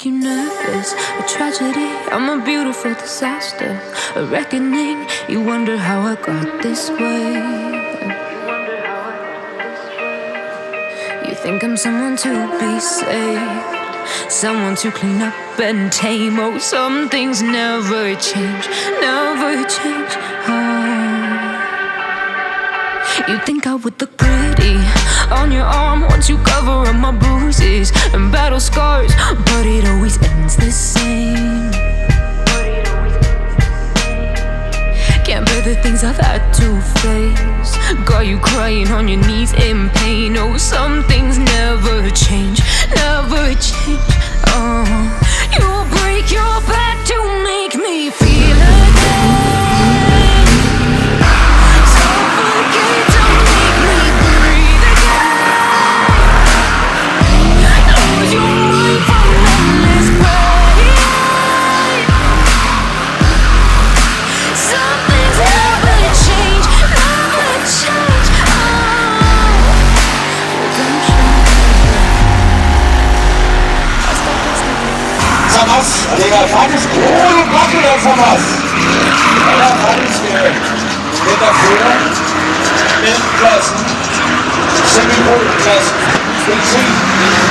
make you nervous. A tragedy, I'm a beautiful disaster. A reckoning, you wonder how I got this way. You think I'm someone to be saved, someone to clean up and tame. Oh, some things never change, never change. Oh. You think I would look pretty on your arm once you cover up my bruises and battle scars, but it always ends the same. Can't bear the things I've had to face. Got you crying on your knees in pain. Oh, some things never change, never change. Oh, you'll break your back to make me feel again. Suffocate to make me breathe again. Lose your mind from endless pain. Some things never change, never change. Was, Digga, feines Kohle Backe oder was? Ja, feines Geld. Steht dafür, Klassen, Semikolonklassen, Benzin,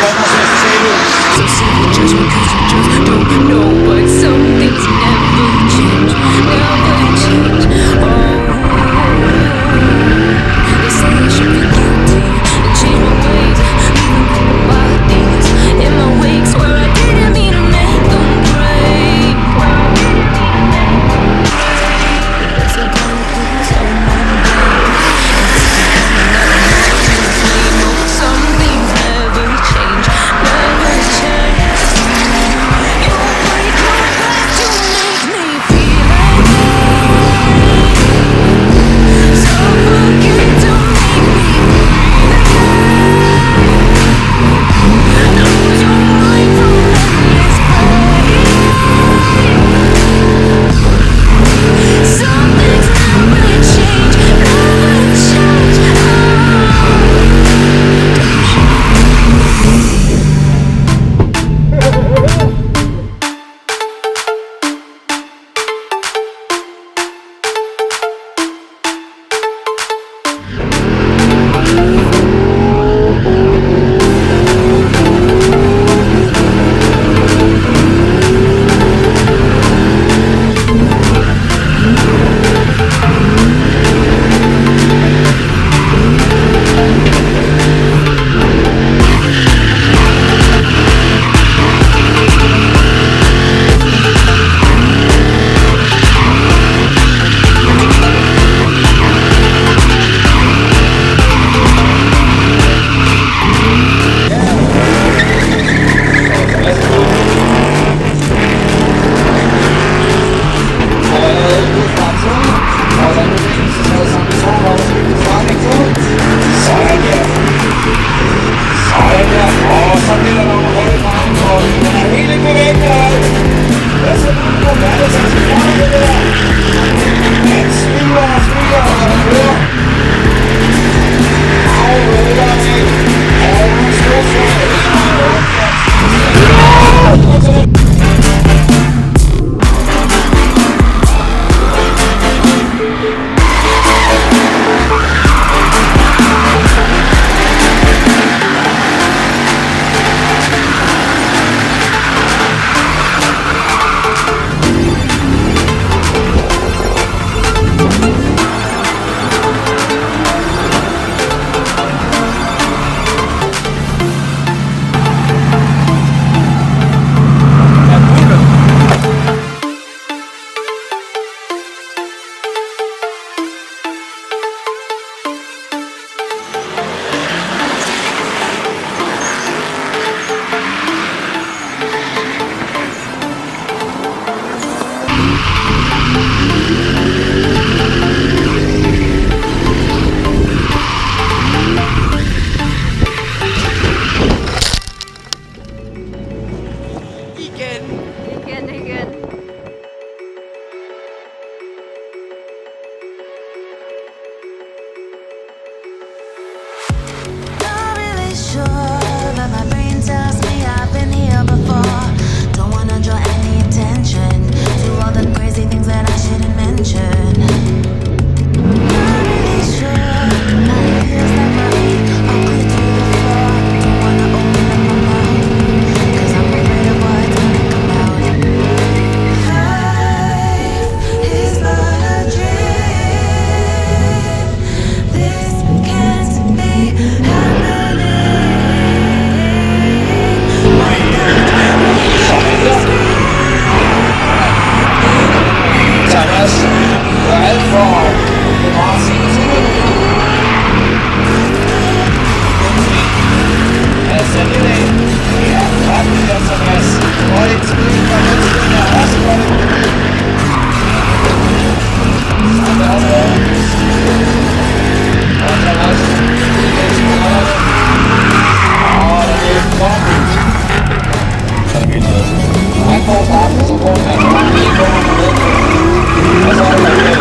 dann muss es zählen. So simple judgment cause you just don't know. But some things never change, never change. Oh, they say I should be guilty and change my ways, leaving cold bodies in my wake. Swear I didn't mean to make them break. There's a dark place on my brain. Some things never change, never change. You'll break your back to make me feel again. Suffocate to make me breathe again. Lose your mind from endless pain. Some things never change, never change. Not really sure, but my brain tells me I've been here before. say things that I shouldn't mention. Not really sure. My feels like my feet are glued to the floor. Don't wanna open up my mouth, 'cause I'm afraid of what's gonna come out. Life is not a dream. This can't be Thomas, du er alt for meget sindssygt. Altså, det er ja, kraftigt der, Thomas. Og det tid fra venstre er også godt. Sådan er det. Og Thomas, det er skåret. Og det er godt. Så er det vildt. Han får starten, så får han lige kommer med. Og så er det det.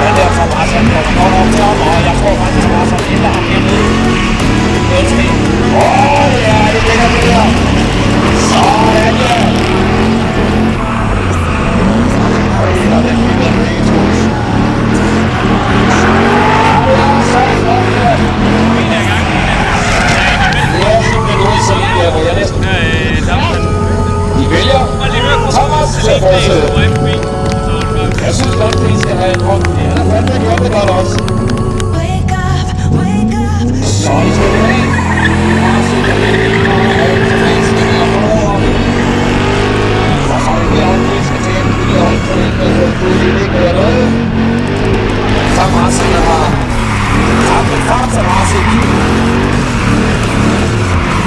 Men derfor var han kommer godt op til ham, og jeg tror faktisk, det var sådan en, der har hernede. Det er til. Ja, det ligger det der. Sådan, ja. Og det er fint, det er trus. De vælger Thomas til at fortsætte. Jeg synes godt, at I skal have en hånd. Ja, han har gjort det godt også. Så I skal det have. Og så er det herovre, vi skal til en lille hånd på den, der ikke gør noget. Så Martin har tabt en fart til Martin.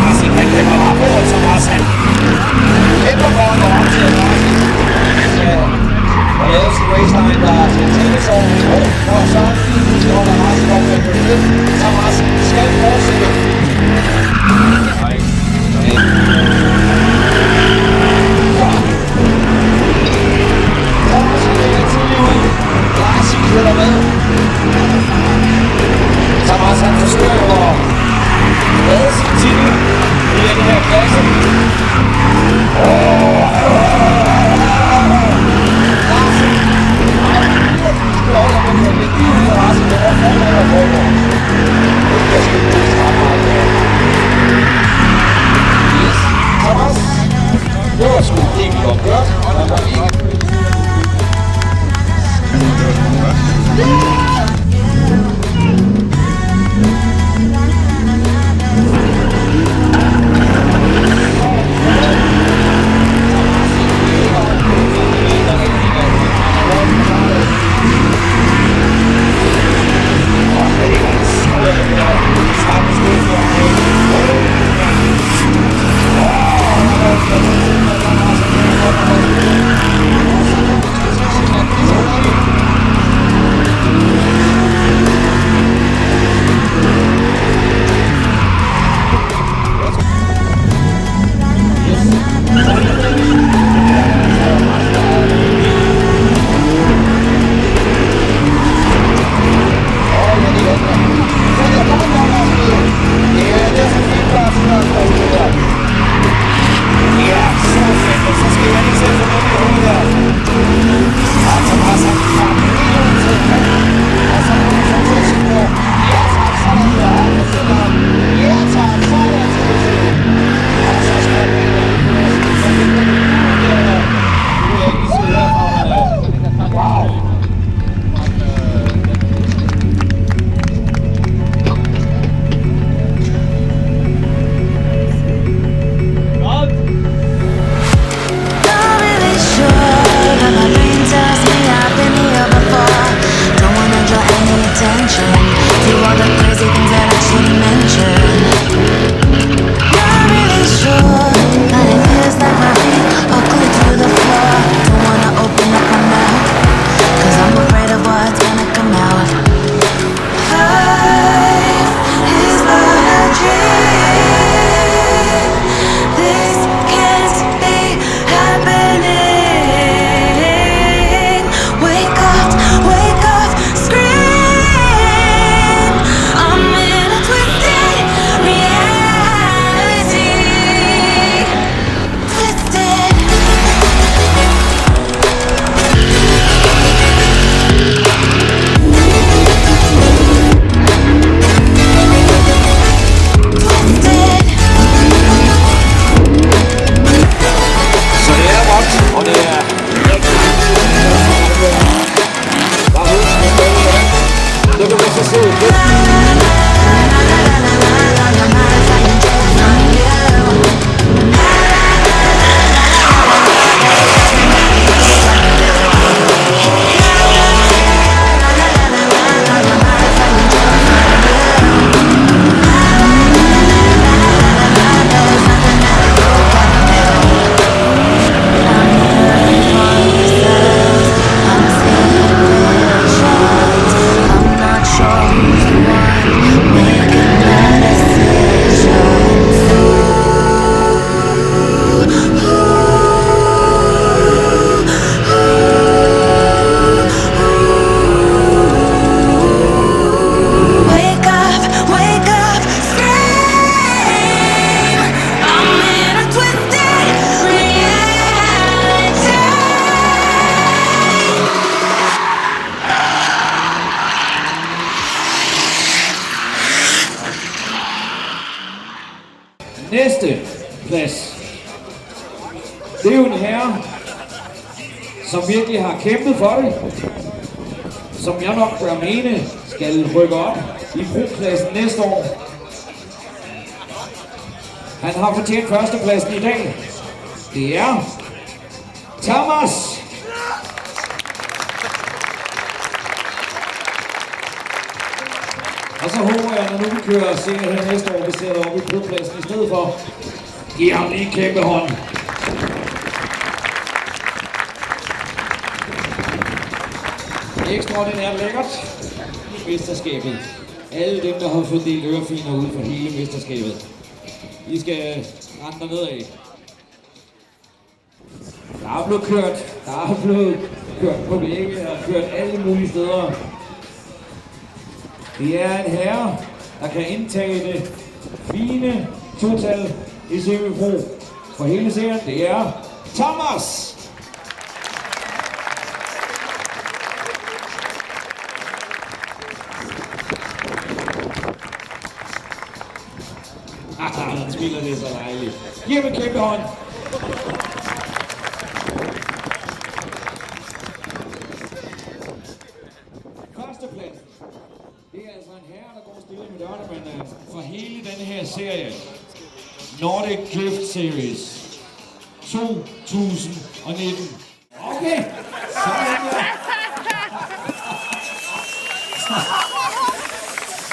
Martin, han kæmper bare på, så Martin kæmper for en hånd til Martin. Og jeg elsker Wasteline, der er til tennisår. Og så holder Martin op med på det. Så Martin skal fortsætte. Lars kører med. Thomas han forsøger jo at redde sin titel i den her klasse. Larsen. Larsen. plads. Det er jo en herre, som virkelig har kæmpet for det, som jeg nok bør mene skal rykke op i pro-klassen næste år. Han har fortjent førstepladsen i dag. Det er Thomas. Og så håber jeg, når nu vi kører senere her næste år, vi sætter op i pro-klassen i stedet for. Giv ham lige en kæmpe hånd. Ekstraordinært lækkert mesterskabet. Alle dem, der har fået delt ørefiner ud for hele mesterskabet, I skal rende dernede af. Der er blevet kørt på vægge og kørt alle mulige steder. Det er en herre, der kan indtage det fine total i semi-pro for hele serien. Det er Thomas. Han smiler, det så dejligt. Giv ham en kæmpe hånd. Førsteplads. Det er altså en herre, der går stille med dørene, men for hele denne her serie, Nordic Drift Series 2019. Okay, så er det.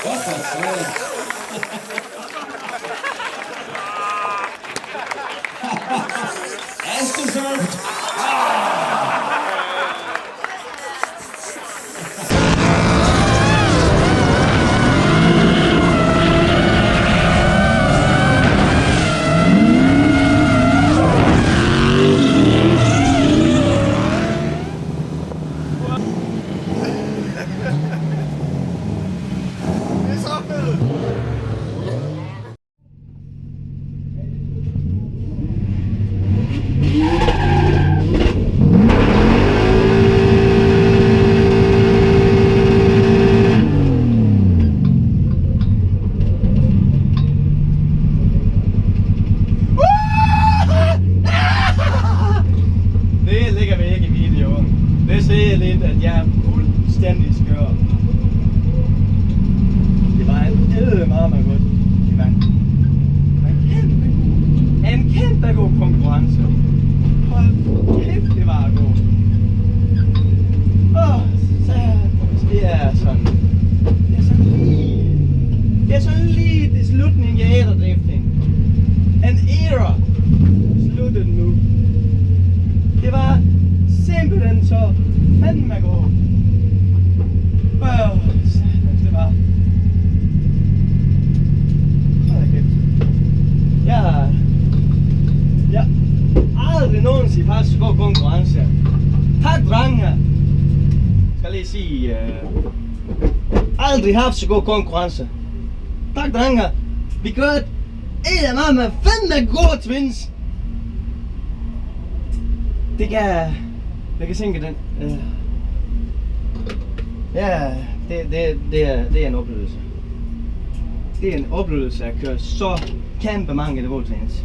Godt for as deserved. Det ser lidt, at jeg er fuldstændig skør. Det var en eddermame godt event. En kæmpe god konkurrence. Hold kæft, det var god. Det er sådan. Det er sådan lige til slutningen af æderdriften. En æra sluttet nu. Det var simpelthen så fandme god. Det var. Hold kæft. Jeg aldrig nogensinde faktisk så god konkurrence. Tak, drenge. Skal lige sige, aldrig haft så god konkurrence. Tak, drenge. Vi gør et eddermame fandme gode twins. Det kan tænke den. Ja, det er en oplevelse. Det er en oplevelse at køre så kæmpe mange level twins.